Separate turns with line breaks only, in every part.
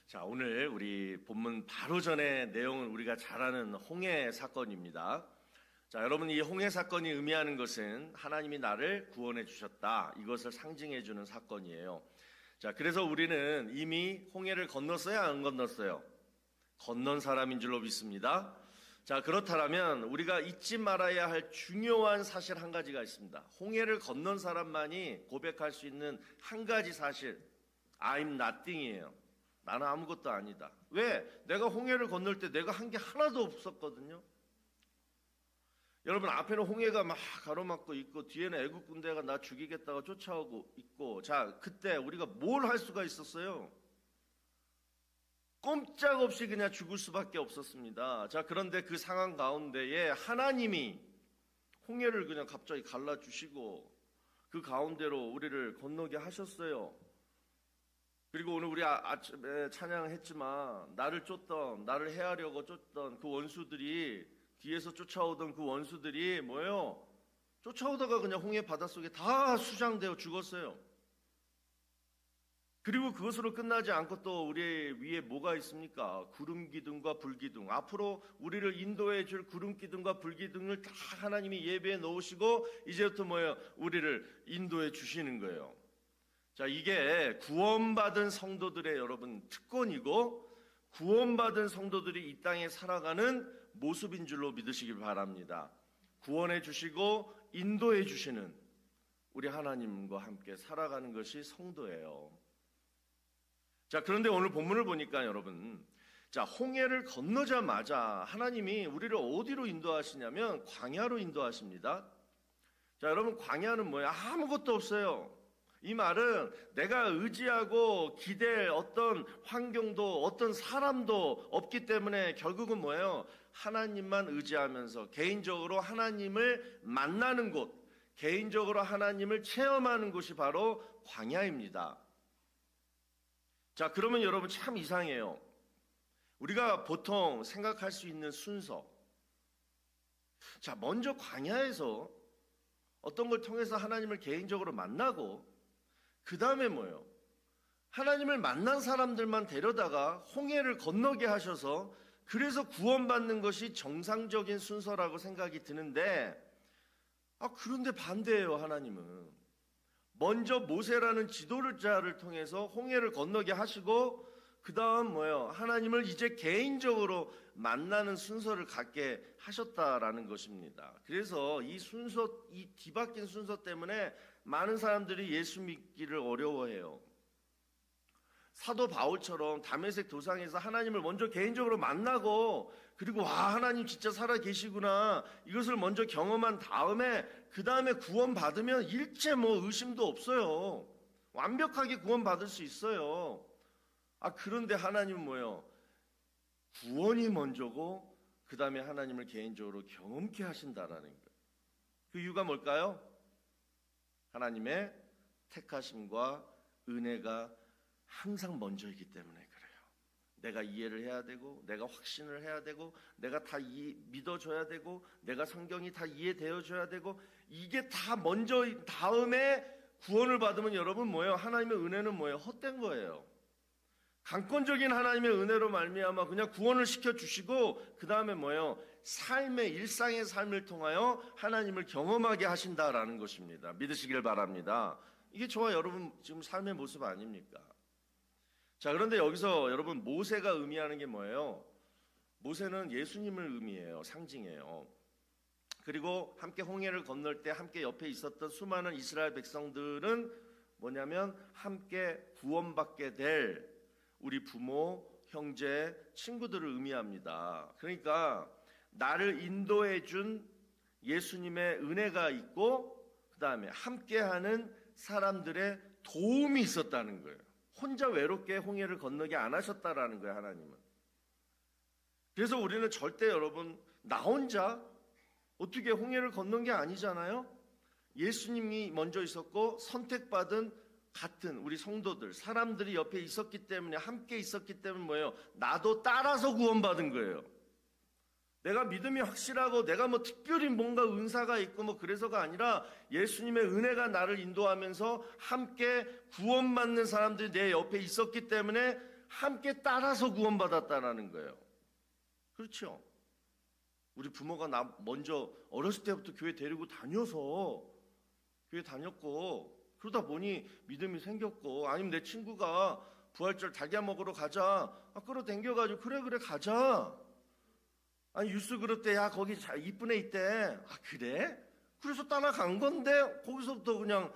자, 오늘 우리 본문 바로 전에 내용은 우리가 잘 아는 홍해 사건입니다. 자, 여러분, 이 홍해 사건이 의미하는 것은 하나님이 나를 구원해 주셨다, 이것을 상징해 주는 사건이에요. 자, 그래서 우리는 이미 홍해를 건넜어요, 안 건넜어요? 건넌 사람인 줄로 믿습니다. 자, 그렇다면 우리가 잊지 말아야 할 중요한 사실 한 가지가 있습니다. 홍해를 건넌 사람만이 고백할 수 있는 한 가지 사실, I'm nothing이에요. 나는 아무것도 아니다. 왜? 내가 홍해를 건널 때 내가 한 게 하나도 없었거든요. 여러분, 앞에는 홍해가 막 가로막고 있고 뒤에는 애국 군대가 나 죽이겠다고 쫓아오고 있고, 자, 그때 우리가 뭘 할 수가 있었어요? 꼼짝없이 그냥 죽을 수밖에 없었습니다. 자, 그런데 그 상황 가운데에 하나님이 홍해를 그냥 갑자기 갈라주시고 그 가운데로 우리를 건너게 하셨어요. 그리고 오늘 우리 아침에 찬양했지만 나를 쫓던, 나를 해하려고 쫓던 그 원수들이, 뒤에서 쫓아오던 그 원수들이 뭐예요? 쫓아오다가 그냥 홍해 바닷속에 다 수장되어 죽었어요. 그리고 그것으로 끝나지 않고 또 우리 위에 뭐가 있습니까? 구름 기둥과 불 기둥. 앞으로 우리를 인도해 줄 구름 기둥과 불 기둥을 다 하나님이 예배해 놓으시고 이제부터 뭐예요? 우리를 인도해 주시는 거예요. 자, 이게 구원받은 성도들의 여러분 특권이고 구원받은 성도들이 이 땅에 살아가는 모습인 줄로 믿으시길 바랍니다. 구원해 주시고 인도해 주시는 우리 하나님과 함께 살아가는 것이 성도예요. 자, 그런데 오늘 본문을 보니까 여러분, 자, 홍해를 건너자마자 하나님이 우리를 어디로 인도하시냐면 광야로 인도하십니다. 자, 여러분, 광야는 뭐예요? 아무것도 없어요. 이 말은 내가 의지하고 기댈 어떤 환경도 어떤 사람도 없기 때문에 결국은 뭐예요? 하나님만 의지하면서 개인적으로 하나님을 만나는 곳, 개인적으로 하나님을 체험하는 곳이 바로 광야입니다. 자, 그러면 여러분 참 이상해요. 우리가 보통 생각할 수 있는 순서. 자, 먼저 광야에서 어떤 걸 통해서 하나님을 개인적으로 만나고 그 다음에 뭐예요? 하나님을 만난 사람들만 데려다가 홍해를 건너게 하셔서 그래서 구원받는 것이 정상적인 순서라고 생각이 드는데, 그런데 반대예요. 하나님은 먼저 모세라는 지도자를 통해서 홍해를 건너게 하시고 그 다음 뭐예요? 하나님을 이제 개인적으로 만나는 순서를 갖게 하셨다라는 것입니다. 그래서 이 순서, 이 뒤바뀐 순서 때문에 많은 사람들이 예수 믿기를 어려워해요. 사도 바울처럼 다메섹 도상에서 하나님을 먼저 개인적으로 만나고 그리고 와, 하나님 진짜 살아 계시구나, 이것을 먼저 경험한 다음에 그 다음에 구원 받으면 일체 뭐 의심도 없어요. 완벽하게 구원 받을 수 있어요. 그런데 하나님은 뭐예요? 구원이 먼저고 그 다음에 하나님을 개인적으로 경험케 하신다라는 거예요. 그 이유가 뭘까요? 하나님의 택하심과 은혜가 항상 먼저이기 때문에 그래요. 내가 이해를 해야 되고 내가 확신을 해야 되고 내가 다 믿어줘야 되고 내가 성경이 다 이해되어줘야 되고 이게 다 먼저 다음에 구원을 받으면 여러분 뭐예요? 하나님의 은혜는 뭐예요? 헛된 거예요. 강권적인 하나님의 은혜로 말미암아 그냥 구원을 시켜주시고 그 다음에 뭐예요? 삶의 일상의 삶을 통하여 하나님을 경험하게 하신다라는 것입니다. 믿으시길 바랍니다. 이게 저와 여러분 지금 삶의 모습 아닙니까? 자, 그런데 여기서 여러분 모세가 의미하는 게 뭐예요? 모세는 예수님을 의미해요. 상징해요. 그리고 함께 홍해를 건널 때 함께 옆에 있었던 수많은 이스라엘 백성들은 뭐냐면 함께 구원받게 될 우리 부모, 형제, 친구들을 의미합니다. 그러니까 나를 인도해 준 예수님의 은혜가 있고 그 다음에 함께하는 사람들의 도움이 있었다는 거예요. 혼자 외롭게 홍해를 건너게 안 하셨다라는 거예요, 하나님은. 그래서 우리는 절대 여러분 나 혼자 어떻게 홍해를 건넌 게 아니잖아요. 예수님이 먼저 있었고 선택받은 같은 우리 성도들, 사람들이 옆에 있었기 때문에, 함께 있었기 때문에 뭐예요? 나도 따라서 구원받은 거예요. 내가 믿음이 확실하고 내가 뭐 특별히 뭔가 은사가 있고 뭐 그래서가 아니라 예수님의 은혜가 나를 인도하면서 함께 구원받는 사람들이 내 옆에 있었기 때문에 함께 따라서 구원받았다라는 거예요. 그렇죠? 우리 부모가 나 먼저 어렸을 때부터 교회 데리고 다녀서 교회 다녔고, 그러다 보니 믿음이 생겼고, 아니면 내 친구가 부활절 달걀 먹으러 가자, 끌어당겨가지고 그래 가자. 아니 뉴스 그럴 때 야 거기 이쁜 애 있대. 그래? 그래서 따라간 건데 거기서부터 그냥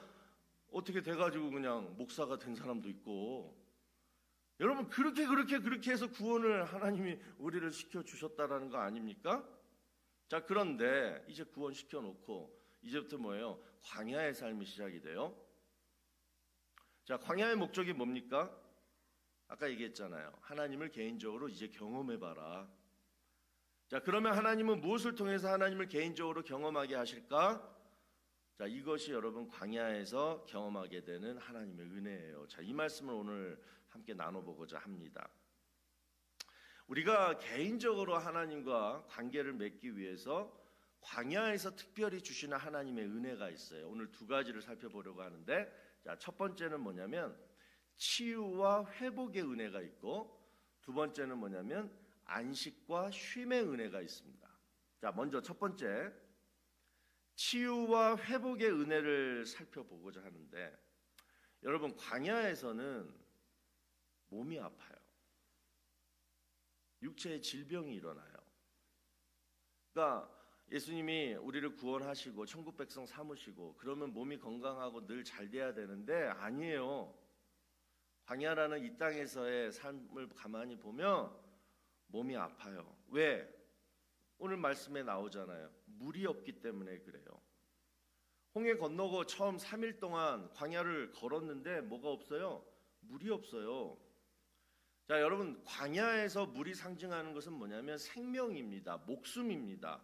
어떻게 돼가지고 그냥 목사가 된 사람도 있고. 여러분 그렇게 해서 구원을 하나님이 우리를 시켜주셨다라는 거 아닙니까? 자, 그런데 이제 구원 시켜놓고 이제부터 뭐예요? 광야의 삶이 시작이 돼요. 자, 광야의 목적이 뭡니까? 아까 얘기했잖아요. 하나님을 개인적으로 이제 경험해봐라. 자, 그러면 하나님은 무엇을 통해서 하나님을 개인적으로 경험하게 하실까? 자, 이것이 여러분 광야에서 경험하게 되는 하나님의 은혜예요. 자, 이 말씀을 오늘 함께 나눠보고자 합니다. 우리가 개인적으로 하나님과 관계를 맺기 위해서 광야에서 특별히 주시는 하나님의 은혜가 있어요. 오늘 두 가지를 살펴보려고 하는데, 자, 첫 번째는 뭐냐면 치유와 회복의 은혜가 있고, 두 번째는 뭐냐면 안식과 쉼의 은혜가 있습니다. 자, 먼저 첫 번째 치유와 회복의 은혜를 살펴보고자 하는데, 여러분 광야에서는 몸이 아파요. 육체의 질병이 일어나요. 그러니까 예수님이 우리를 구원하시고 천국 백성 삼으시고 그러면 몸이 건강하고 늘 잘 돼야 되는데 아니에요. 광야라는 이 땅에서의 삶을 가만히 보면 몸이 아파요. 왜? 오늘 말씀에 나오잖아요. 물이 없기 때문에 그래요. 홍해 건너고 처음 3일 동안 광야를 걸었는데 뭐가 없어요? 물이 없어요. 자, 여러분 광야에서 물이 상징하는 것은 뭐냐면 생명입니다. 목숨입니다.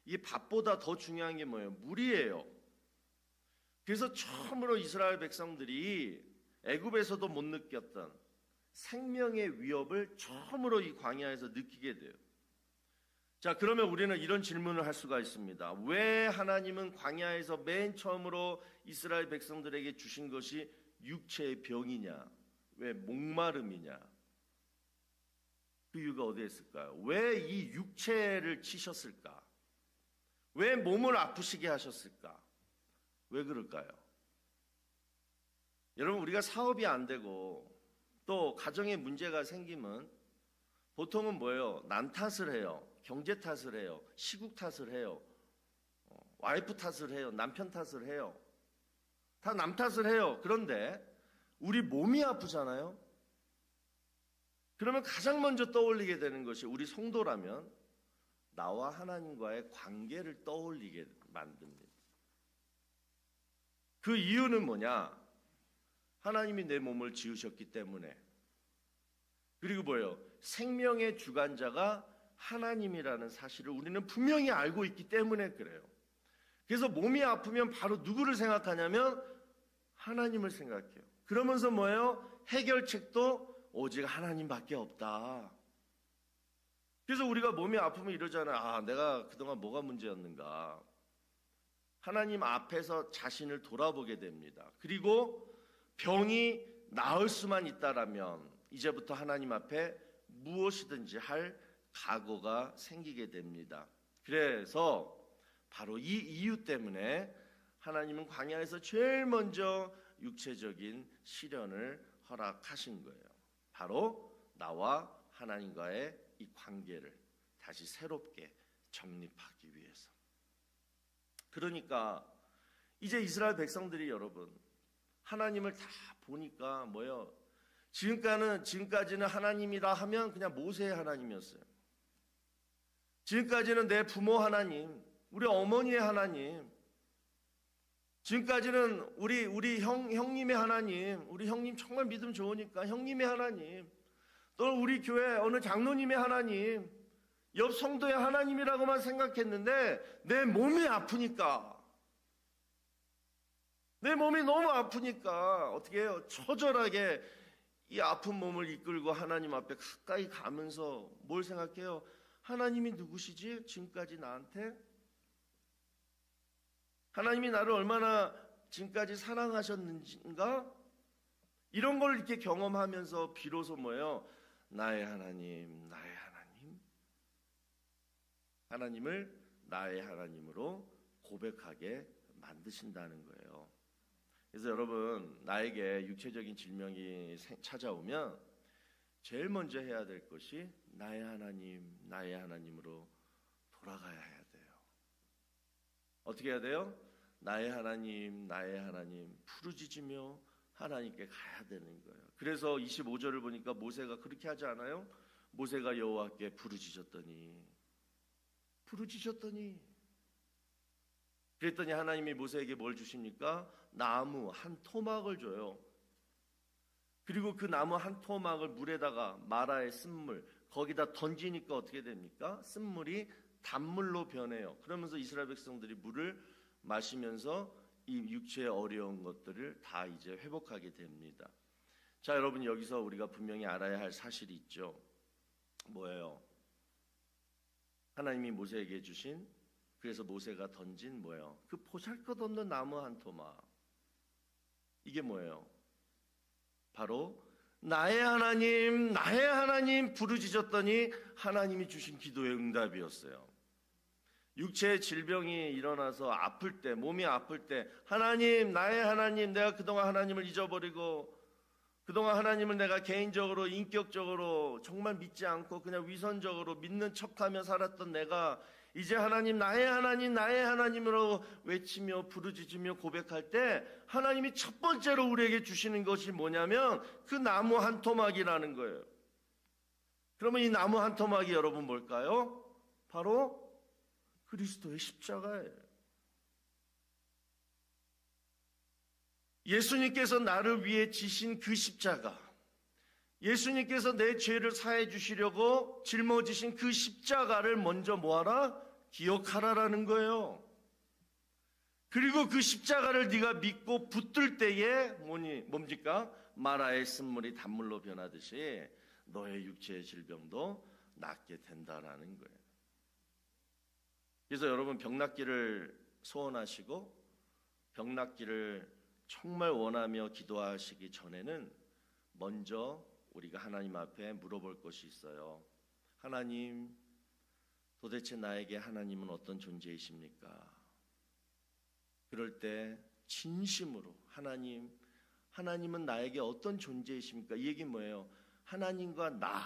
이 밥보다 더 중요한 게 뭐예요? 물이에요. 그래서 처음으로 이스라엘 백성들이 애굽에서도 못 느꼈던 생명의 위협을 처음으로 이 광야에서 느끼게 돼요. 자, 그러면 우리는 이런 질문을 할 수가 있습니다. 왜 하나님은 광야에서 맨 처음으로 이스라엘 백성들에게 주신 것이 육체의 병이냐? 왜 목마름이냐? 그 이유가 어디에 있을까요? 왜 이 육체를 치셨을까? 왜 몸을 아프시게 하셨을까? 왜 그럴까요? 여러분 우리가 사업이 안 되고 또 가정에 문제가 생기면 보통은 뭐예요? 남 탓을 해요. 경제 탓을 해요. 시국 탓을 해요. 와이프 탓을 해요. 남편 탓을 해요. 다 남 탓을 해요. 그런데 우리 몸이 아프잖아요. 그러면 가장 먼저 떠올리게 되는 것이 우리 성도라면 나와 하나님과의 관계를 떠올리게 만듭니다. 그 이유는 뭐냐? 하나님이 내 몸을 지으셨기 때문에. 그리고 뭐예요? 생명의 주관자가 하나님이라는 사실을 우리는 분명히 알고 있기 때문에 그래요. 그래서 몸이 아프면 바로 누구를 생각하냐면 하나님을 생각해요. 그러면서 뭐예요? 해결책도 오직 하나님밖에 없다. 그래서 우리가 몸이 아프면 이러잖아요. 내가 그동안 뭐가 문제였는가. 하나님 앞에서 자신을 돌아보게 됩니다. 그리고 병이 나을 수만 있다라면 이제부터 하나님 앞에 무엇이든지 할 각오가 생기게 됩니다. 그래서 바로 이 이유 때문에 하나님은 광야에서 제일 먼저 육체적인 시련을 허락하신 거예요. 바로 나와 하나님과의 이 관계를 다시 새롭게 정립하기 위해서. 그러니까 이제 이스라엘 백성들이 여러분 하나님을 다 보니까 뭐예요? 지금까지는 하나님이라 하면 그냥 모세의 하나님이었어요. 지금까지는 내 부모 하나님, 우리 어머니의 하나님, 지금까지는 우리 형님의 하나님, 우리 형님 정말 믿음 좋으니까 형님의 하나님, 또 우리 교회 어느 장로님의 하나님, 옆 성도의 하나님이라고만 생각했는데 내 몸이 아프니까, 내 몸이 너무 아프니까 어떻게 해요? 처절하게 이 아픈 몸을 이끌고 하나님 앞에 가까이 가면서 뭘 생각해요? 하나님이 누구시지? 지금까지 나한테? 하나님이 나를 얼마나 지금까지 사랑하셨는가? 이런 걸 이렇게 경험하면서 비로소 뭐예요? 나의 하나님, 나의 하나님. 하나님을 나의 하나님으로 고백하게 만드신다는 거예요. 그래서 여러분, 나에게 육체적인 질병이 찾아오면 제일 먼저 해야 될 것이 나의 하나님, 나의 하나님으로 돌아가야 해야 돼요. 어떻게 해야 돼요? 나의 하나님, 나의 하나님 부르짖으며 하나님께 가야 되는 거예요. 그래서 25절을 보니까 모세가 그렇게 하지 않아요? 모세가 여호와께 부르짖었더니 그랬더니 하나님이 모세에게 뭘 주십니까? 나무 한 토막을 줘요. 그리고 그 나무 한 토막을 물에다가 마라의 쓴물 거기다 던지니까 어떻게 됩니까? 쓴물이 단물로 변해요. 그러면서 이스라엘 백성들이 물을 마시면서 이 육체의 어려운 것들을 다 이제 회복하게 됩니다. 자, 여러분, 여기서 우리가 분명히 알아야 할 사실이 있죠. 뭐예요? 하나님이 모세에게 주신, 그래서 모세가 던진 뭐예요? 그 보잘것없는 나무 한 토막. 이게 뭐예요? 바로 나의 하나님, 나의 하나님 부르짖었더니 하나님이 주신 기도의 응답이었어요. 육체의 질병이 일어나서 아플 때, 몸이 아플 때, 하나님, 나의 하나님, 내가 그동안 하나님을 잊어버리고 그동안 하나님을 내가 개인적으로, 인격적으로 정말 믿지 않고 그냥 위선적으로 믿는 척하며 살았던 내가 이제 하나님, 나의 하나님, 나의 하나님으로 외치며 부르짖으며 고백할 때 하나님이 첫 번째로 우리에게 주시는 것이 뭐냐면 그 나무 한 토막이라는 거예요. 그러면 이 나무 한 토막이 여러분 뭘까요? 바로 그리스도의 십자가예요. 예수님께서 나를 위해 지신 그 십자가, 예수님께서 내 죄를 사해 주시려고 짊어지신 그 십자가를 먼저 뭐하라? 기억하라라는 거예요. 그리고 그 십자가를 네가 믿고 붙들 때에 뭡니까? 마라의 쓴물이 단물로 변하듯이 너의 육체의 질병도 낫게 된다라는 거예요. 그래서 여러분, 병 낫기를 소원하시고 병 낫기를 정말 원하며 기도하시기 전에는 먼저 우리가 하나님 앞에 물어볼 것이 있어요. 하나님, 도대체 나에게 하나님은 어떤 존재이십니까? 그럴 때 진심으로 하나님은 나에게 어떤 존재이십니까? 이 얘기는 뭐예요? 하나님과 나,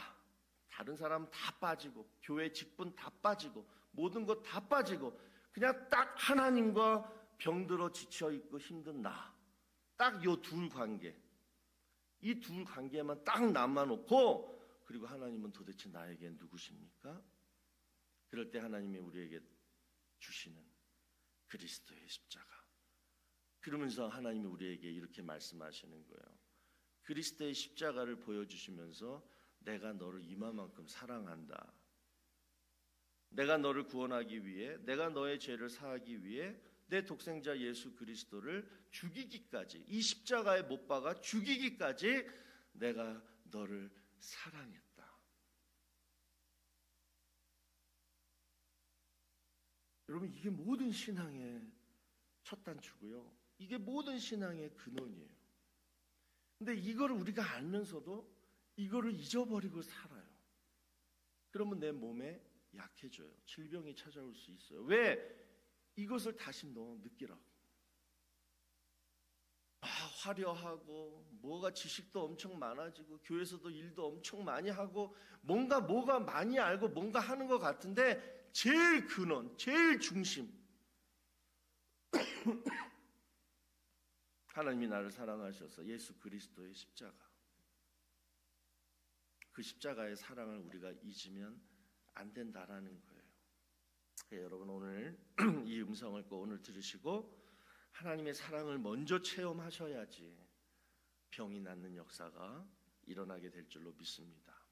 다른 사람은 다 빠지고 교회 직분 다 빠지고 모든 것 다 빠지고 그냥 딱 하나님과 병들어 지쳐있고 힘든 나, 딱 요 둘 관계, 이 둘 관계만 딱 남아놓고 그리고 하나님은 도대체 나에게 누구십니까? 그럴 때 하나님이 우리에게 주시는 그리스도의 십자가, 그러면서 하나님이 우리에게 이렇게 말씀하시는 거예요. 그리스도의 십자가를 보여주시면서 내가 너를 이만큼 사랑한다, 내가 너를 구원하기 위해, 내가 너의 죄를 사하기 위해 내 독생자 예수 그리스도를 죽이기까지, 이 십자가에 못 박아 죽이기까지 내가 너를 사랑했다. 여러분, 이게 모든 신앙의 첫 단추고요, 이게 모든 신앙의 근원이에요. 근데 이거를 우리가 알면서도 이거를 잊어버리고 살아요. 그러면 내 몸에 약해져요. 질병이 찾아올 수 있어요. 왜? 이것을 다시 느끼라고. 화려하고 뭐가 지식도 엄청 많아지고 교회에서도 일도 엄청 많이 하고 뭐가 많이 알고 뭔가 하는 것 같은데 제일 근원, 제일 중심 하나님이 나를 사랑하셔서 예수 그리스도의 십자가, 그 십자가의 사랑을 우리가 잊으면 안 된다라는 거예요. 여러분, 오늘 이 음성을 꼭 오늘 들으시고 하나님의 사랑을 먼저 체험하셔야지 병이 낫는 역사가 일어나게 될 줄로 믿습니다.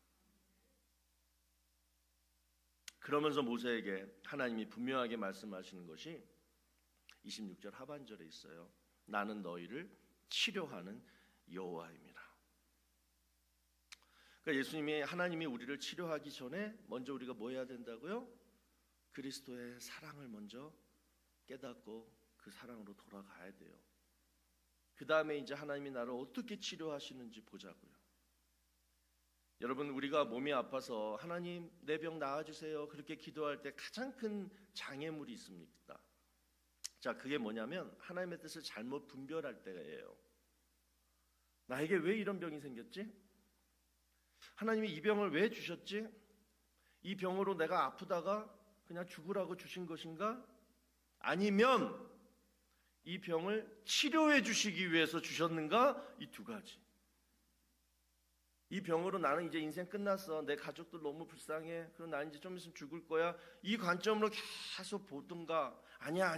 그러면서 모세에게 하나님이 분명하게 말씀하시는 것이 26절 하반절에 있어요. 나는 너희를 치료하는 여호와입니다. 그러니까 예수님이, 하나님이 우리를 치료하기 전에 먼저 우리가 뭐 해야 된다고요? 그리스도의 사랑을 먼저 깨닫고 그 사랑으로 돌아가야 돼요. 그 다음에 이제 하나님이 나를 어떻게 치료하시는지 보자고요. 여러분, 우리가 몸이 아파서 하나님 내 병 나아주세요 그렇게 기도할 때 가장 큰 장애물이 있습니다. 자, 그게 뭐냐면 하나님의 뜻을 잘못 분별할 때예요. 나에게 왜 이런 병이 생겼지? 하나님이 이 병을 왜 주셨지? 이 병으로 내가 아프다가 그냥 죽으라고 주신 것인가? 아니면 이 병을 치료해 주시기 위해서 주셨는가? 이 두 가지. 이 병으로 나는 이제 인생 끝났어. 내 가족들 너무 불쌍해. 그럼 나 이제 좀 있으면 죽을 거야. 이 관점으로 계속 보든가. 아니야.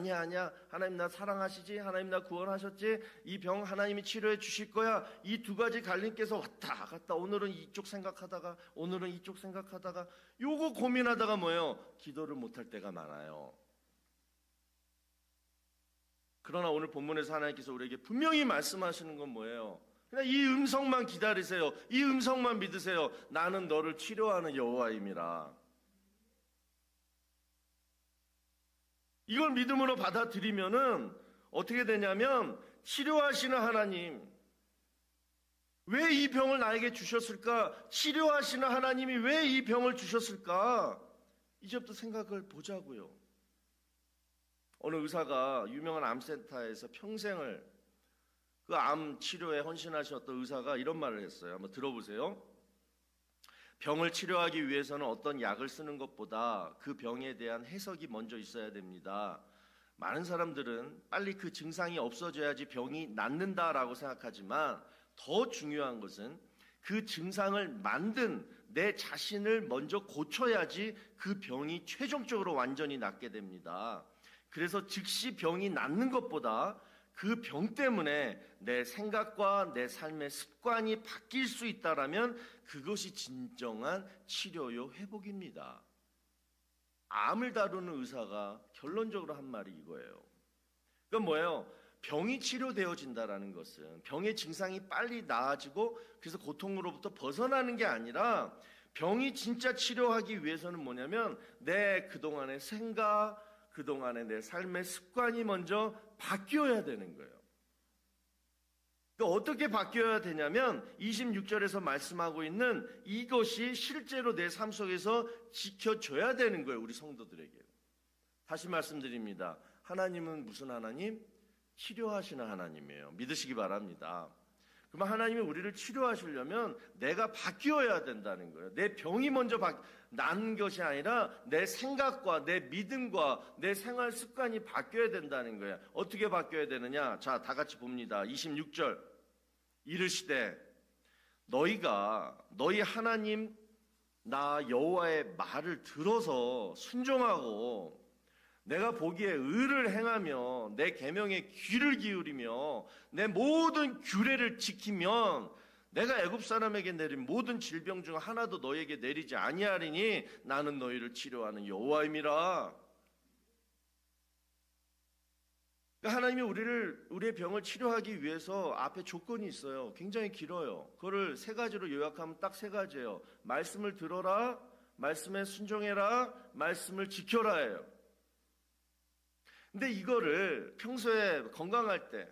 하나님 나 사랑하시지? 하나님 나 구원하셨지? 이 병 하나님이 치료해 주실 거야. 이 두 가지 갈림께서 왔다 갔다. 오늘은 이쪽 생각하다가 오늘은 이쪽 생각하다가 요거 고민하다가 뭐예요? 기도를 못할 때가 많아요. 그러나 오늘 본문에서 하나님께서 우리에게 분명히 말씀하시는 건 뭐예요? 그냥 이 음성만 기다리세요. 이 음성만 믿으세요. 나는 너를 치료하는 여호와임이라. 이걸 믿음으로 받아들이면은 어떻게 되냐면 치료하시는 하나님, 왜 이 병을 나에게 주셨을까? 치료하시는 하나님이 왜 이 병을 주셨을까? 이제부터 생각을 보자고요. 어느 의사가 유명한 암센터에서 평생을 그 암 치료에 헌신하셨던 의사가 이런 말을 했어요. 한번 들어보세요. 병을 치료하기 위해서는 어떤 약을 쓰는 것보다 그 병에 대한 해석이 먼저 있어야 됩니다. 많은 사람들은 빨리 그 증상이 없어져야지 병이 낫는다라고 생각하지만 더 중요한 것은 그 증상을 만든 내 자신을 먼저 고쳐야지 그 병이 최종적으로 완전히 낫게 됩니다. 그래서 즉시 병이 낫는 것보다 그 병 때문에 내 생각과 내 삶의 습관이 바뀔 수 있다라면 그것이 진정한 치료요 회복입니다. 암을 다루는 의사가 결론적으로 한 말이 이거예요. 그건 뭐예요? 병이 치료되어진다라는 것은 병의 증상이 빨리 나아지고 그래서 고통으로부터 벗어나는 게 아니라 병이 진짜 치료하기 위해서는 뭐냐면 내 그동안의 생각, 그동안의 내 삶의 습관이 먼저 바뀌어야 되는 거예요. 그러니까 어떻게 바뀌어야 되냐면 26절에서 말씀하고 있는 이것이 실제로 내 삶 속에서 지켜져야 되는 거예요. 우리 성도들에게. 다시 말씀드립니다. 하나님은 무슨 하나님? 치료하시는 하나님이에요. 믿으시기 바랍니다. 그러면 하나님이 우리를 치료하시려면 내가 바뀌어야 된다는 거예요. 내 병이 먼저 난 것이 아니라 내 생각과 내 믿음과 내 생활 습관이 바뀌어야 된다는 거예요. 어떻게 바뀌어야 되느냐? 자, 다 같이 봅니다. 26절. 이르시되 너희 하나님 나 여호와의 말을 들어서 순종하고 내가 보기에 의를 행하며 내 계명에 귀를 기울이며 내 모든 규례를 지키면 내가 애굽 사람에게 내린 모든 질병 중 하나도 너에게 내리지 아니하리니 나는 너희를 치료하는 여호와임이라. 그러니까 하나님이 우리의 병을 치료하기 위해서 앞에 조건이 있어요. 굉장히 길어요. 그거를 세 가지로 요약하면 딱 세 가지예요. 말씀을 들어라, 말씀에 순종해라, 말씀을 지켜라예요. 근데 이거를 평소에 건강할 때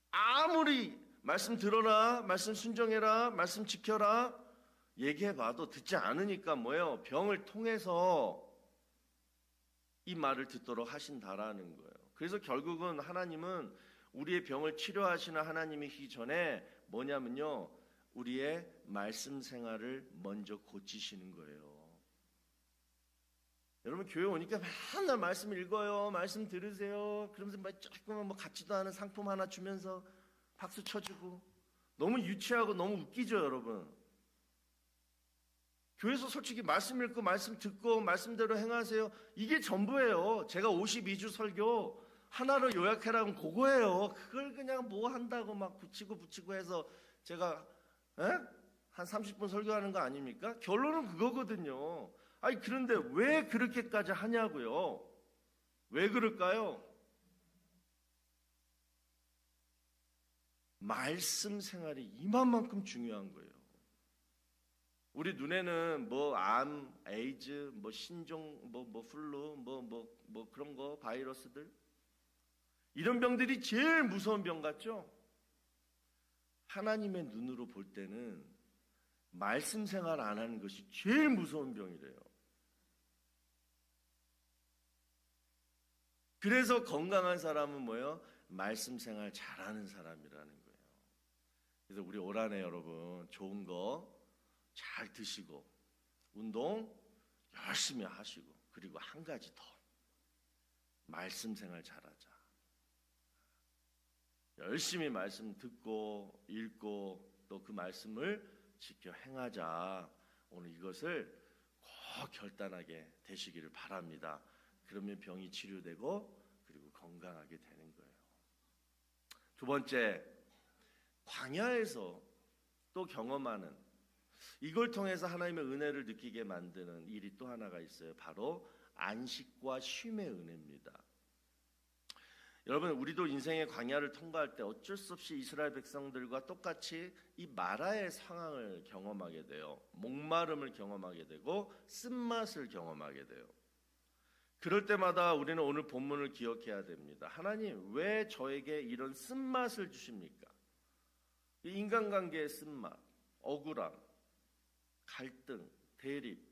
아무리 말씀 들어라, 말씀 순종해라, 말씀 지켜라 얘기해봐도 듣지 않으니까 뭐예요? 병을 통해서 이 말을 듣도록 하신다라는 거예요. 그래서 결국은 하나님은 우리의 병을 치료하시는 하나님이기 전에 뭐냐면요, 우리의 말씀 생활을 먼저 고치시는 거예요. 여러분 교회 오니까 맨날 말씀 읽어요, 말씀 들으세요. 그러면서 조금 같지도 않은 상품 하나 주면서 박수 쳐주고 너무 유치하고 너무 웃기죠, 여러분. 교회에서 솔직히 말씀 읽고 말씀 듣고 말씀대로 행하세요. 이게 전부예요. 제가 52주 설교 하나로 요약해라면 그거예요. 그걸 그냥 뭐 한다고 막 붙이고 해서 제가 한 30분 설교하는 거 아닙니까? 결론은 그거거든요. 아니 그런데 왜 그렇게까지 하냐고요? 왜 그럴까요? 말씀 생활이 이만큼 중요한 거예요. 우리 눈에는 뭐 암, 에이즈, 뭐 신종, 뭐 플루, 뭐 그런 거 바이러스들 이런 병들이 제일 무서운 병 같죠? 하나님의 눈으로 볼 때는 말씀 생활 안 하는 것이 제일 무서운 병이래요. 그래서 건강한 사람은 뭐예요? 말씀 생활 잘하는 사람이라는 거예요. 그래서 우리 올 한해 여러분 좋은 거 잘 드시고 운동 열심히 하시고, 그리고 한 가지 더, 말씀 생활 잘하자. 열심히 말씀 듣고 읽고 또 그 말씀을 지켜 행하자. 오늘 이것을 꼭 결단하게 되시기를 바랍니다. 그러면 병이 치료되고 그리고 건강하게 되는 거예요. 두 번째, 광야에서 또 경험하는, 이걸 통해서 하나님의 은혜를 느끼게 만드는 일이 또 하나가 있어요. 바로 안식과 쉼의 은혜입니다. 여러분, 우리도 인생의 광야를 통과할 때 어쩔 수 없이 이스라엘 백성들과 똑같이 이 마라의 상황을 경험하게 돼요. 목마름을 경험하게 되고 쓴맛을 경험하게 돼요. 그럴 때마다 우리는 오늘 본문을 기억해야 됩니다. 하나님, 왜 저에게 이런 쓴맛을 주십니까? 인간관계의 쓴맛, 억울함, 갈등, 대립,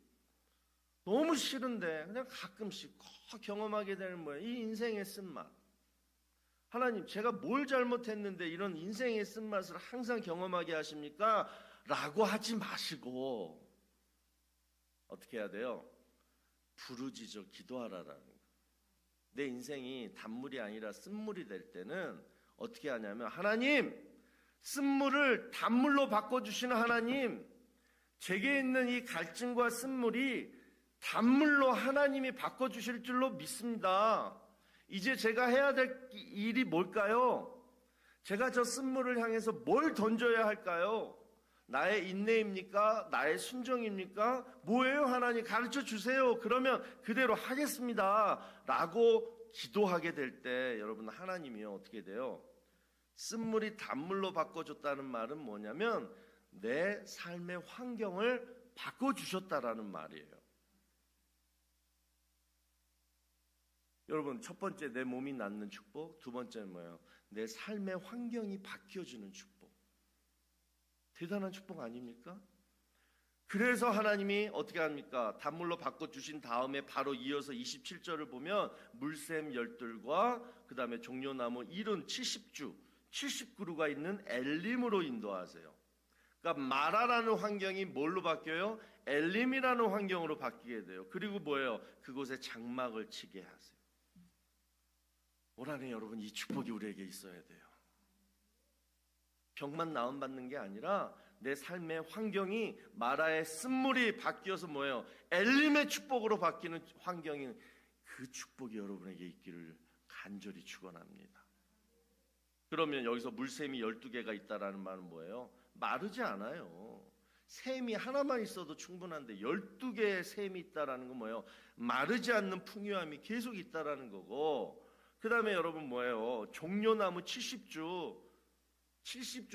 너무 싫은데 그냥 가끔씩 꼭 경험하게 되는 뭐예요? 이 인생의 쓴맛. 하나님, 제가 뭘 잘못했는데 이런 인생의 쓴맛을 항상 경험하게 하십니까? 라고 하지 마시고 어떻게 해야 돼요? 부르짖어 기도하라라는 거예요. 내 인생이 단물이 아니라 쓴물이 될 때는 어떻게 하냐면, 하나님, 쓴물을 단물로 바꿔주시는 하나님, 제게 있는 이 갈증과 쓴물이 단물로 하나님이 바꿔주실 줄로 믿습니다. 이제 제가 해야 될 일이 뭘까요? 제가 저 쓴물을 향해서 뭘 던져야 할까요? 나의 인내입니까? 나의 순종입니까? 뭐예요? 하나님 가르쳐 주세요. 그러면 그대로 하겠습니다. 라고 기도하게 될 때 여러분, 하나님이요 어떻게 돼요? 쓴물이 단물로 바꿔줬다는 말은 뭐냐면 내 삶의 환경을 바꿔주셨다라는 말이에요. 여러분, 첫 번째 내 몸이 낫는 축복, 두 번째는 뭐예요? 내 삶의 환경이 바뀌어지는 축복. 대단한 축복 아닙니까? 그래서 하나님이 어떻게 합니까? 단물로 바꿔주신 다음에 바로 이어서 27절을 보면 물샘 열둘과 그 다음에 종려나무 70주 70그루가 있는 엘림으로 인도하세요. 그러니까 마라라는 환경이 뭘로 바뀌어요? 엘림이라는 환경으로 바뀌게 돼요. 그리고 뭐예요? 그곳에 장막을 치게 하세요. 올 한해 여러분, 이 축복이 우리에게 있어야 돼요. 병만 나음받는 게 아니라 내 삶의 환경이 마라의 쓴물이 바뀌어서 뭐예요? 엘림의 축복으로 바뀌는 환경이, 그 축복이 여러분에게 있기를 간절히 축원합니다. 그러면 여기서 물샘이 12개가 있다라는 말은 뭐예요? 마르지 않아요. 샘이 하나만 있어도 충분한데 12개의 샘이 있다라는 건 뭐예요? 마르지 않는 풍요함이 계속 있다라는 거고, 그 다음에 여러분 뭐예요? 종려나무 70주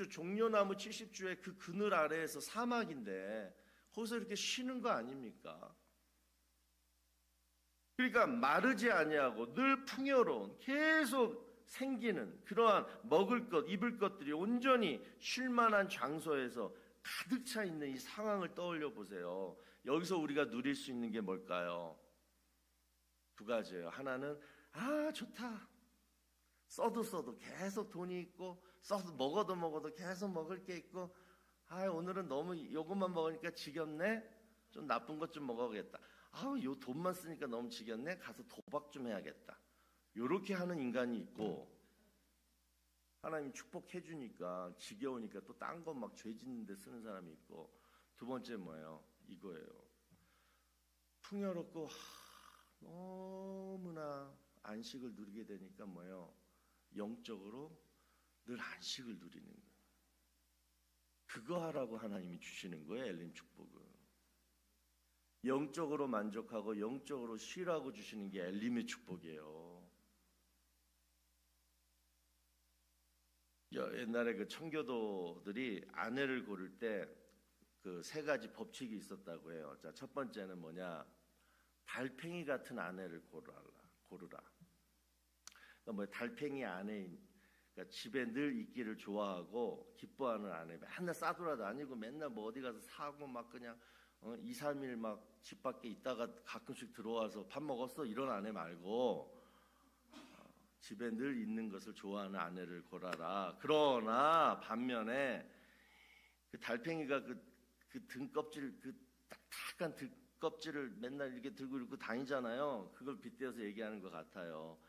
종려나무 70주의 그 그늘 아래에서 사막인데 거기서 이렇게 쉬는 거 아닙니까? 그러니까 마르지 아니하고 늘 풍요로운, 계속 생기는 그러한 먹을 것, 입을 것들이 온전히 쉴만한 장소에서 가득 차 있는 이 상황을 떠올려 보세요. 여기서 우리가 누릴 수 있는 게 뭘까요? 두 가지예요. 하나는 좋다. 써도 계속 돈이 있고, 써도 먹어도 계속 먹을 게 있고, 오늘은 너무 요것만 먹으니까 지겹네. 좀 나쁜 것 좀 먹어야겠다. 요 돈만 쓰니까 너무 지겹네. 가서 도박 좀 해야겠다. 요렇게 하는 인간이 있고, 하나님 축복해 주니까 지겨우니까 또 딴 거 막 죄 짓는 데 쓰는 사람이 있고, 두 번째 뭐예요? 이거예요. 풍요롭고 너무나 안식을 누리게 되니까 뭐예요? 영적으로 늘 안식을 누리는 거예요. 그거 하라고 하나님이 주시는 거예요. 엘림 축복은 영적으로 만족하고 영적으로 쉬라고 주시는 게 엘림의 축복이에요. 옛날에 그 청교도들이 아내를 고를 때 그 세 가지 법칙이 있었다고 해요. 자, 첫 번째는 뭐냐? 달팽이 같은 아내를 고르라. 그러니까 뭐 달팽이 아내인, 그러니까 집에 늘 있기를 좋아하고 기뻐하는 아내. 맨날 싸돌아다니고 맨날 뭐 어디 가서 사고 막 그냥 2, 3일 막 집 밖에 있다가 가끔씩 들어와서 밥 먹었어 이런 아내 말고 집에 늘 있는 것을 좋아하는 아내를 골라라. 그러나 반면에 그 달팽이가 그 등껍질 그 딱딱한 등껍질을 맨날 이렇게 들고 이렇게 다니잖아요. 그걸 빗대어서 얘기하는 것 같아요.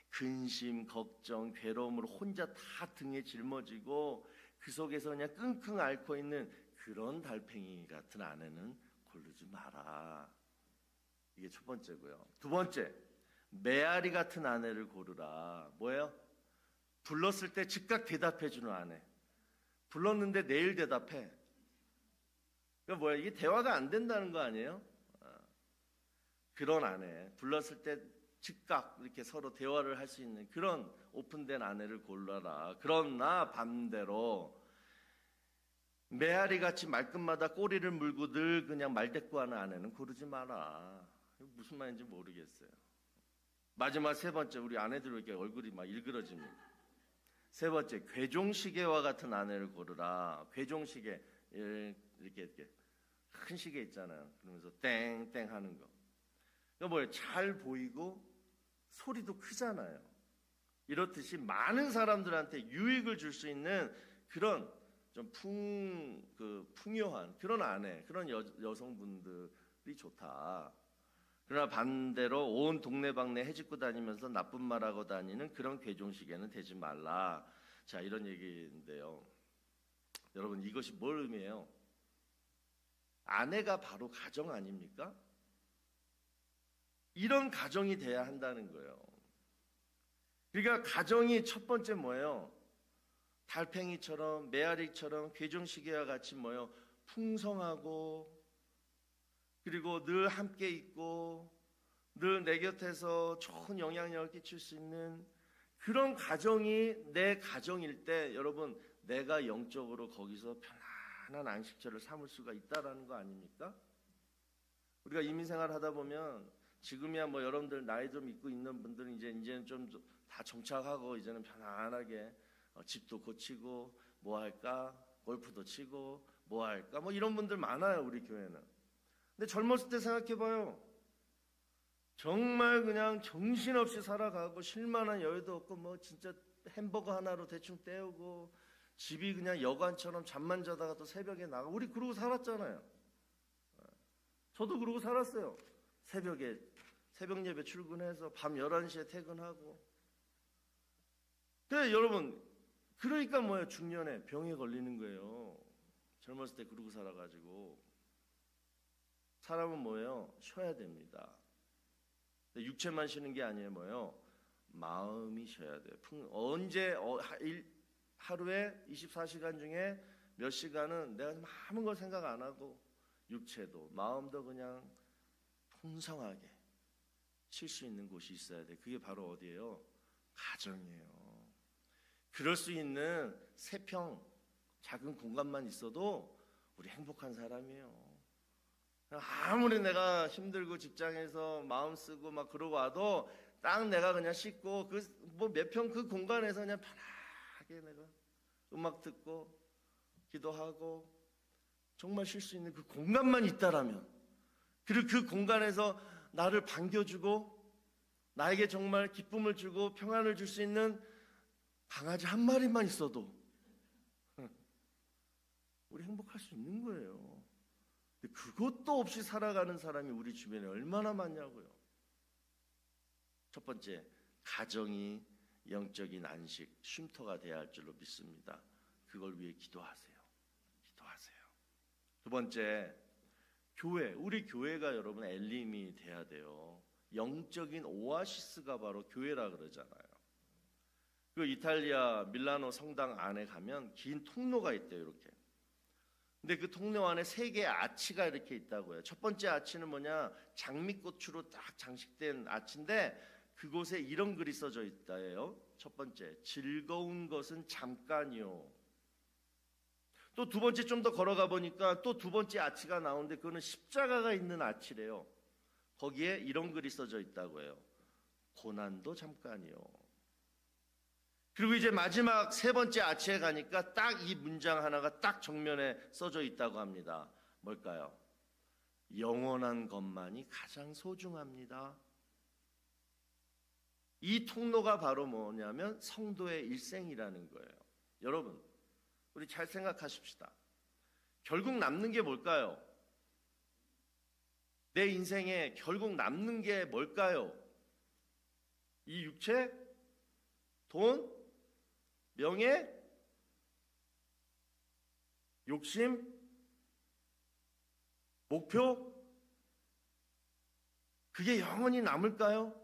근심, 걱정, 괴로움을 혼자 다 등에 짊어지고 그 속에서 그냥 끙끙 앓고 있는 그런 달팽이 같은 아내는 고르지 마라. 이게 첫 번째고요. 두 번째, 메아리 같은 아내를 고르라. 뭐예요? 불렀을 때 즉각 대답해주는 아내. 불렀는데 내일 대답해. 그러니까 뭐야? 이게 대화가 안 된다는 거 아니에요? 그런 아내. 불렀을 때 즉각 이렇게 서로 대화를 할 수 있는 그런 오픈된 아내를 골라라. 그러나 반대로 메아리같이 말끝마다 꼬리를 물고 늘 그냥 말대꾸하는 아내는 고르지 마라. 무슨 말인지 모르겠어요. 마지막 세 번째, 우리 아내들 이렇게 얼굴이 막 일그러집니다. 세 번째, 괴종시계와 같은 아내를 고르라. 괴종시계 이렇게 큰 시계 있잖아요. 그러면서 땡땡 하는 거. 이거 뭐예요? 잘 보이고 소리도 크잖아요. 이렇듯이 많은 사람들한테 유익을 줄 수 있는 그런 좀 풍요한 그런 아내, 그런 여성분들이 좋다. 그러나 반대로 온 동네방네 해집고 다니면서 나쁜 말하고 다니는 그런 괴종시계는 되지 말라. 자, 이런 얘기인데요. 여러분, 이것이 뭘 의미해요? 아내가 바로 가정 아닙니까? 이런 가정이 돼야 한다는 거예요. 그러니까 가정이 첫 번째 뭐예요? 달팽이처럼 메아리처럼 괴종시계와 같이 뭐예요? 풍성하고 그리고 늘 함께 있고 늘 내 곁에서 좋은 영향력을 끼칠 수 있는 그런 가정이 내 가정일 때 여러분 내가 영적으로 거기서 편안한 안식처를 삼을 수가 있다라는 거 아닙니까? 우리가 이민생활 하다 보면 지금이야 뭐 여러분들 나이 좀 있고 있는 분들은 이제는 좀 다 정착하고 이제는 편안하게 집도 고치고 뭐 할까 골프도 치고 뭐 할까 뭐 이런 분들 많아요 우리 교회는. 근데 젊었을 때 생각해봐요. 정말 그냥 정신없이 살아가고 쉴만한 여유도 없고 뭐 진짜 햄버거 하나로 대충 때우고 집이 그냥 여관처럼 잠만 자다가 또 새벽에 나가. 우리 그러고 살았잖아요. 저도 그러고 살았어요. 새벽 예배 출근해서 밤 11시에 퇴근하고. 근데 여러분 그러니까 뭐예요? 중년에 병에 걸리는 거예요. 젊었을 때 그러고 살아가지고. 사람은 뭐예요? 쉬어야 됩니다. 육체만 쉬는 게 아니에요. 뭐예요? 마음이 쉬어야 돼요. 하루에 24시간 중에 몇 시간은 내가 아무 걸 생각 안 하고 육체도 마음도 그냥 풍성하게 쉴 수 있는 곳이 있어야 돼. 그게 바로 어디예요? 가정이에요. 그럴 수 있는 세 평 작은 공간만 있어도 우리 행복한 사람이에요. 아무리 내가 힘들고 직장에서 마음 쓰고 막 그러고 와도 딱 내가 그냥 씻고 그 뭐 몇 평 그 공간에서 그냥 편하게 내가 음악 듣고 기도하고 정말 쉴 수 있는 그 공간만 있다라면, 그리고 그 공간에서 나를 반겨주고 나에게 정말 기쁨을 주고 평안을 줄 수 있는 강아지 한 마리만 있어도 우리 행복할 수 있는 거예요. 근데 그것도 없이 살아가는 사람이 우리 주변에 얼마나 많냐고요. 첫 번째, 가정이 영적인 안식, 쉼터가 되어야 할 줄로 믿습니다. 그걸 위해 기도하세요. 기도하세요. 두 번째, 교회, 우리 교회가 여러분 엘림이 돼야 돼요. 영적인 오아시스가 바로 교회라 그러잖아요. 그 이탈리아 밀라노 성당 안에 가면 긴 통로가 있대요, 이렇게. 근데 그 통로 안에 3개의 아치가 이렇게 있다고요. 첫 번째 아치는 뭐냐? 장미꽃으로 딱 장식된 아치인데 그곳에 이런 글이 써져 있다예요. 첫 번째, 즐거운 것은 잠깐이요. 또 두 번째 좀 더 걸어가 보니까 또 두 번째 아치가 나오는데 그거는 십자가가 있는 아치래요. 거기에 이런 글이 써져 있다고 해요. 고난도 잠깐이요. 그리고 이제 마지막 세 번째 아치에 가니까 딱 이 문장 하나가 딱 정면에 써져 있다고 합니다. 뭘까요? 영원한 것만이 가장 소중합니다. 이 통로가 바로 뭐냐면 성도의 일생이라는 거예요. 여러분, 우리 잘 생각하십시다. 결국 남는 게 뭘까요? 내 인생에 결국 남는 게 뭘까요? 이 육체? 돈? 명예? 욕심? 목표? 그게 영원히 남을까요?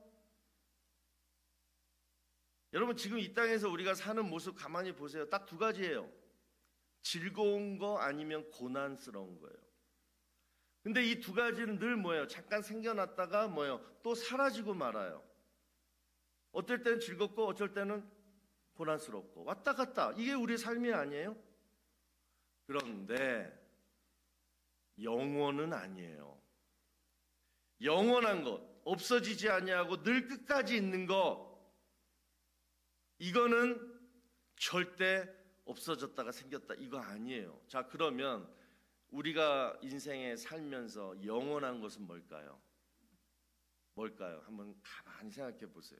여러분, 지금 이 땅에서 우리가 사는 모습 가만히 보세요. 딱 두 가지예요. 즐거운 거 아니면 고난스러운 거예요. 근데 이 두 가지는 늘 뭐예요? 잠깐 생겨났다가 뭐예요? 또 사라지고 말아요. 어떨 때는 즐겁고 어쩔 때는 고난스럽고 왔다 갔다. 이게 우리의 삶이 아니에요? 그런데 영원은 아니에요. 영원한 것, 없어지지 아니하고 늘 끝까지 있는 것, 이거는 절대 없어졌다가 생겼다, 이거 아니에요. 자, 그러면 우리가 인생에 살면서 영원한 것은 뭘까요? 뭘까요? 한번 가만히 생각해 보세요.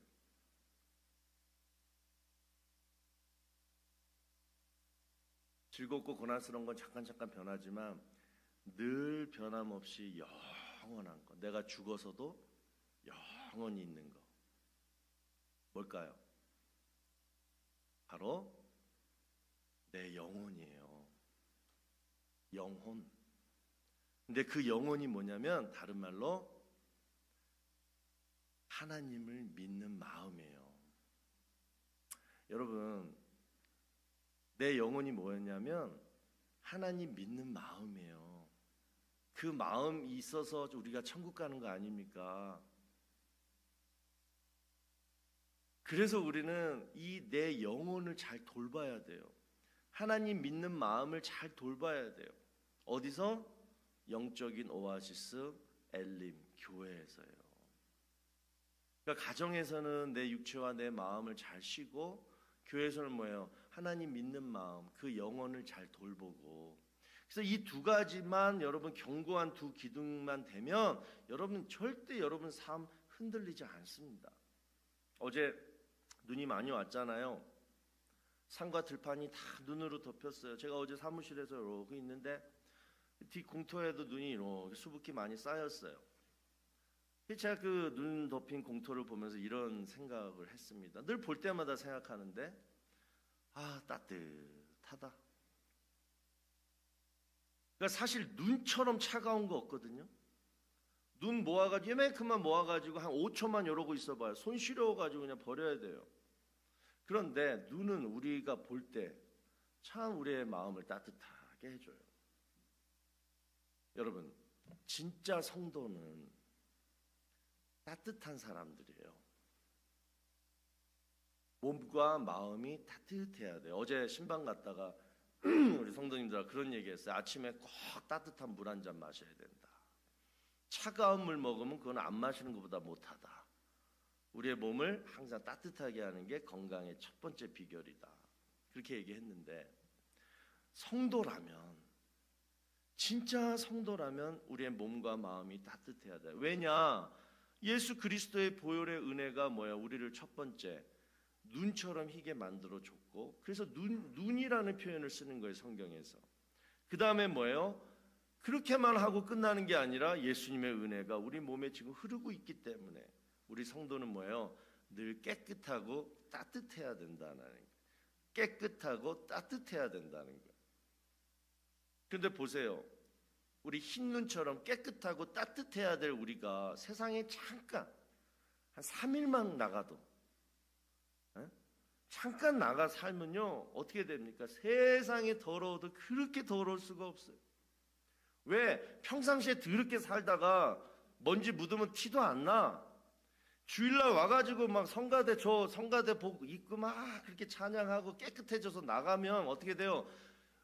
즐겁고 고난스러운 건 잠깐 변하지만 늘 변함없이 영원한 것, 내가 죽어서도 영원히 있는 것, 뭘까요? 바로 내 영혼이에요. 영혼. 근데 그 영혼이 뭐냐면 다른 말로 하나님을 믿는 마음이에요. 여러분, 내 영혼이 뭐였냐면 하나님 믿는 마음이에요. 그 마음이 있어서 우리가 천국 가는 거 아닙니까? 그래서 우리는 이 내 영혼을 잘 돌봐야 돼요. 하나님 믿는 마음을 잘 돌봐야 돼요. 어디서? 영적인 오아시스 엘림 교회에서요. 그러니까 가정에서는 내 육체와 내 마음을 잘 쉬고, 교회에서는 뭐예요? 하나님 믿는 마음, 그 영혼을 잘 돌보고. 그래서 이 두 가지만, 여러분 견고한 두 기둥만 되면 여러분 절대 여러분 삶 흔들리지 않습니다. 어제 눈이 많이 왔잖아요. 산과 들판이 다 눈으로 덮였어요. 제가 어제 사무실에서 이러고 있는데 뒤 공터에도 눈이 이렇게 수북히 많이 쌓였어요. 제가 그 눈 덮인 공터를 보면서 이런 생각을 했습니다. 늘 볼 때마다 생각하는데, 아, 따뜻하다. 그러니까 사실 눈처럼 차가운 거 없거든요. 눈 모아가지고 이만큼만 모아가지고 한 5초만 이러고 있어봐요. 손 시려워가지고 그냥 버려야 돼요. 그런데 눈은 우리가 볼 때 참 우리의 마음을 따뜻하게 해줘요. 여러분, 진짜 성도는 따뜻한 사람들이에요. 몸과 마음이 따뜻해야 돼요. 어제 신방 갔다가 우리 성도님들 그런 얘기했어요. 아침에 꼭 따뜻한 물 한 잔 마셔야 된다. 차가운 물 먹으면 그건 안 마시는 것보다 못하다. 우리의 몸을 항상 따뜻하게 하는 게 건강의 첫 번째 비결이다. 그렇게 얘기했는데, 성도라면, 진짜 성도라면 우리의 몸과 마음이 따뜻해야 돼요. 왜냐? 예수 그리스도의 보혈의 은혜가 뭐야? 우리를 첫 번째 눈처럼 희게 만들어 줬고, 그래서 눈이라는 표현을 쓰는 거예요, 성경에서. 그 다음에 뭐예요? 그렇게만 하고 끝나는 게 아니라 예수님의 은혜가 우리 몸에 지금 흐르고 있기 때문에 우리 성도는 뭐예요? 늘 깨끗하고 따뜻해야 된다는 거예요. 깨끗하고 따뜻해야 된다는 거예요. 그런데 보세요. 우리 흰 눈처럼 깨끗하고 따뜻해야 될 우리가 세상에 잠깐 한 3일만 나가도, 잠깐 나가 살면요 어떻게 됩니까? 세상에 더러워도 그렇게 더러울 수가 없어요. 왜? 평상시에 더럽게 살다가 먼지 묻으면 티도 안 나. 주일날 와가지고 막 성가대 복 입고 막 그렇게 찬양하고 깨끗해져서 나가면 어떻게 돼요?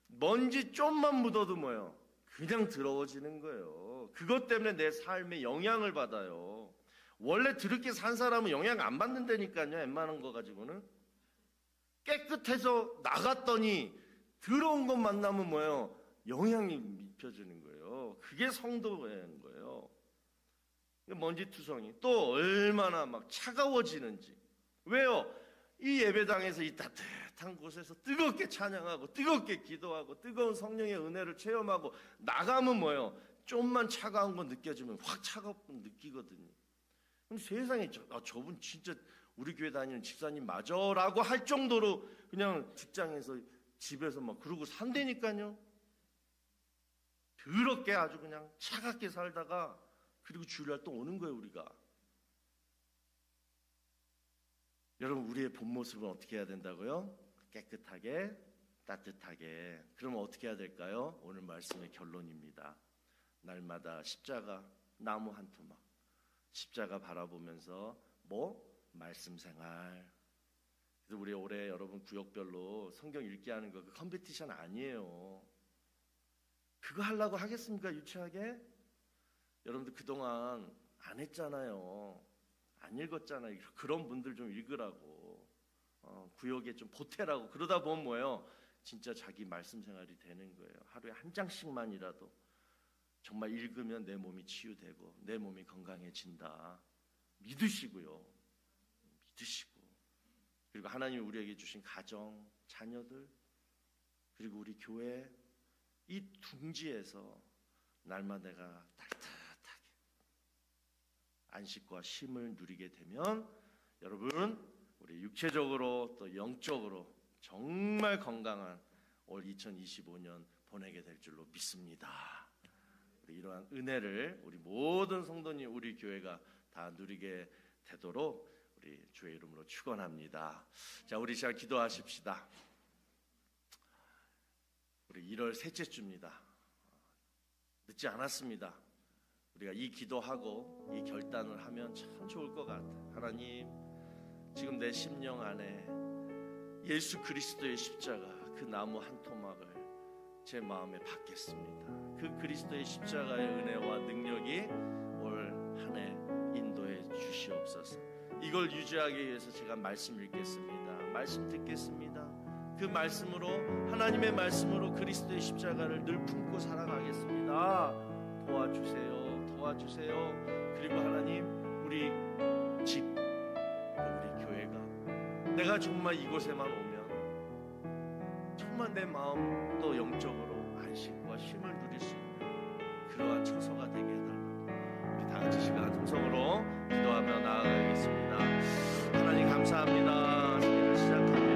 먼지 좀만 묻어도 뭐예요? 그냥 더러워지는 거예요. 그것 때문에 내 삶에 영향을 받아요. 원래 더럽게 산 사람은 영향 안 받는다니까요. 웬만한 거 가지고는. 깨끗해서 나갔더니 더러운 것 만나면 뭐예요? 영향이 미쳐지는 거예요. 그게 성도인 거예요. 먼지투성이 또 얼마나 막 차가워지는지. 왜요? 이 예배당에서 이 따뜻한 곳에서 뜨겁게 찬양하고 뜨겁게 기도하고 뜨거운 성령의 은혜를 체험하고 나가면 뭐예요? 좀만 차가운 거 느껴지면 확 차갑고 느끼거든요. 근데 세상에 저분 진짜 우리 교회 다니는 집사님 맞아라고 할 정도로 그냥 직장에서 집에서 막 그러고 산다니까요. 더럽게 아주 그냥 차갑게 살다가 그리고 주일날 또 오는 거예요, 우리가. 여러분, 우리의 본 모습은 어떻게 해야 된다고요? 깨끗하게, 따뜻하게. 그러면 어떻게 해야 될까요? 오늘 말씀의 결론입니다. 날마다 십자가, 나무 한 토막, 십자가 바라보면서 말씀 생활. 그래서 우리 올해 여러분 구역별로 성경 읽기 하는 거 그 컴피티션 아니에요. 그거 하려고 하겠습니까? 유치하게? 여러분들 그동안 안 했잖아요. 안 읽었잖아요. 그런 분들 좀 읽으라고, 구역에 좀 보태라고. 그러다 보면 뭐예요? 진짜 자기 말씀 생활이 되는 거예요. 하루에 한 장씩만이라도 정말 읽으면 내 몸이 치유되고 내 몸이 건강해진다. 믿으시고요. 믿으시고. 그리고 하나님이 우리에게 주신 가정, 자녀들, 그리고 우리 교회, 이 둥지에서 날마다 내가 따뜻하게 안식과 쉼을 누리게 되면 여러분, 우리 육체적으로 또 영적으로 정말 건강한 올 2025년 보내게 될 줄로 믿습니다. 우리 이러한 은혜를 우리 모든 성도님, 우리 교회가 다 누리게 되도록 우리 주의 이름으로 축원합니다. 자, 우리 시간 기도하십시다. 우리 1월 셋째 주입니다. 늦지 않았습니다. 우리가 이 기도하고 이 결단을 하면 참 좋을 것 같아요. 하나님, 지금 내 심령 안에 예수 그리스도의 십자가, 그 나무 한 토막을 제 마음에 받겠습니다. 그 그리스도의 십자가의 은혜와 능력이 올 한 해 인도해 주시옵소서. 이걸 유지하기 위해서 제가 말씀 읽겠습니다. 말씀 듣겠습니다. 그 말씀으로, 하나님의 말씀으로 그리스도의 십자가를 늘 품고 살아가겠습니다. 도와주세요. 도와주세요. 그리고 하나님, 우리 집, 우리 교회가 내가 정말 이곳에만 오면 정말 내 마음 또 영적으로 안식과 힘을 누릴 수 있는 그러한 처소가 되게 해달라고 우리 다 같이 시간 통성으로 기도하며 나아가겠습니다. 하나님 감사합니다. 새해를 시작하며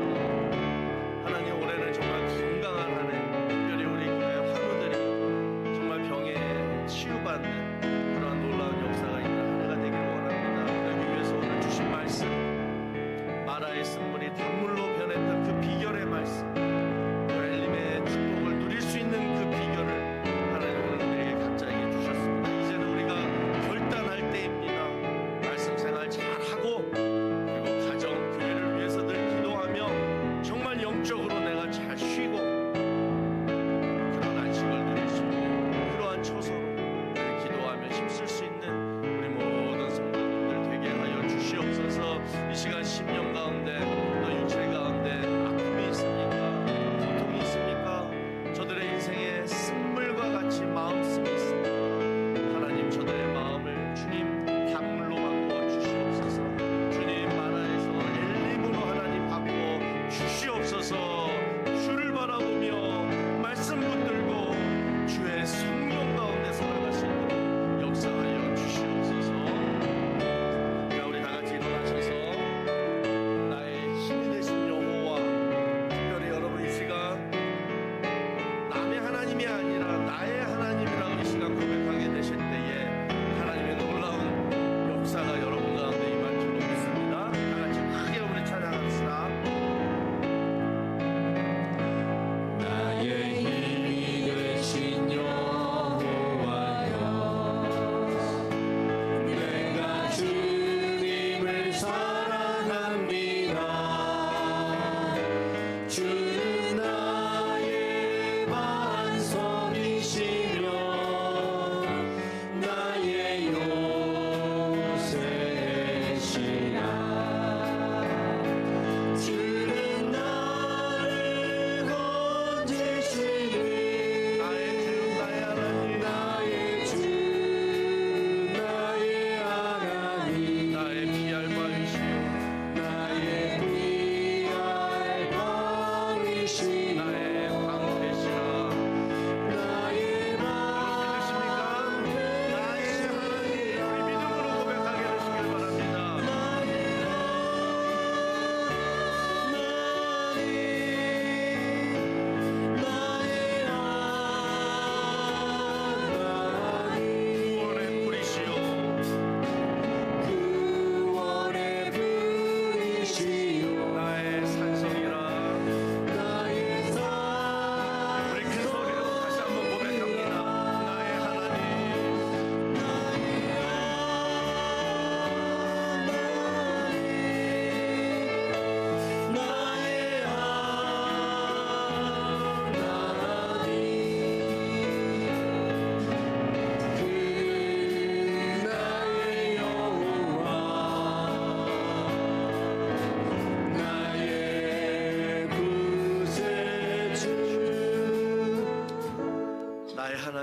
하나님, 올해는 정말 건강한 한 해, 특별히 우리 교회 환우들이 정말 병에 치유받는 그러한 놀라운 역사가 있는 한 해가 되길 원합니다. 그러기 위해서 오늘 주신 말씀, 마라의 쓴물이 단물로 변했던 그 비결의 말씀, 그 엘림의 축복을 누릴 수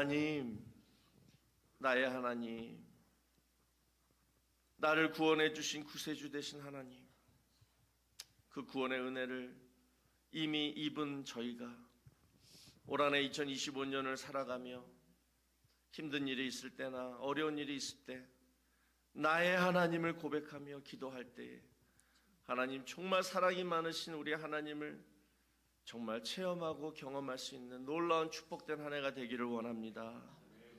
하나님, 나의 하나님, 나를 구원해 주신 구세주 되신 하나님, 그 구원의 은혜를 이미 입은 저희가 올 한해 2025년을 살아가며 힘든 일이 있을 때나 어려운 일이 있을 때 나의 하나님을 고백하며 기도할 때에 하나님, 정말 사랑이 많으신 우리 하나님을 정말 체험하고 경험할 수 있는 놀라운 축복된 한 해가 되기를 원합니다.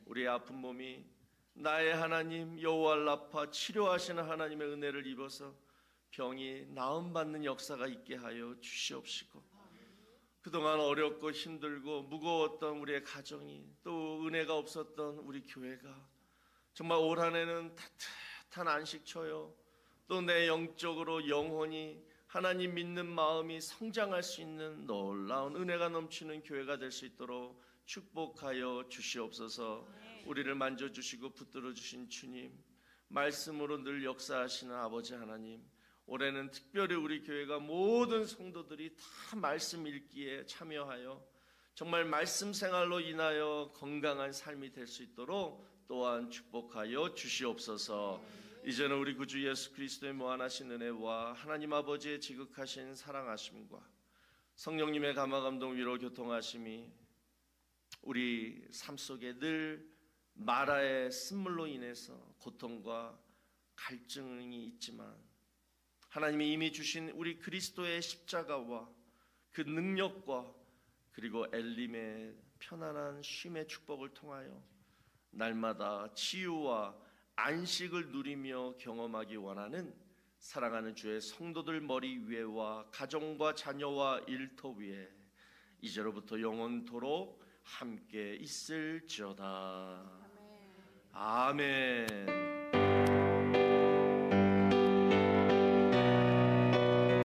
우리의 아픈 몸이 나의 하나님 여호와 라파 치료하시는 하나님의 은혜를 입어서 병이 나음받는 역사가 있게 하여 주시옵시고, 그동안 어렵고 힘들고 무거웠던 우리의 가정이, 또 은혜가 없었던 우리 교회가 정말 올 한해는 따뜻한 안식처요, 또 내 영적으로 영혼이 하나님 믿는 마음이 성장할 수 있는 놀라운 은혜가 넘치는 교회가 될 수 있도록 축복하여 주시옵소서. 우리를 만져주시고 붙들어 주신 주님, 말씀으로 늘 역사하시는 아버지 하나님, 올해는 특별히 우리 교회가 모든 성도들이 다 말씀 읽기에 참여하여 정말 말씀 생활로 인하여 건강한 삶이 될 수 있도록 또한 축복하여 주시옵소서. 이제는 우리 구주 예수 그리스도의 무한하신 은혜와 하나님 아버지의 지극하신 사랑하심과 성령님의 감화감동 위로 교통하심이 우리 삶 속에 늘 마라의 쓴물로 인해서 고통과 갈증이 있지만 하나님이 이미 주신 우리 그리스도의 십자가와 그 능력과 그리고 엘림의 편안한 쉼의 축복을 통하여 날마다 치유와 안식을 누리며 경험하기 원하는 사랑하는 주의 성도들 머리 위에와 가정과 자녀와 일터 위에 이제로부터 영원토록 함께 있을지어다. 아멘.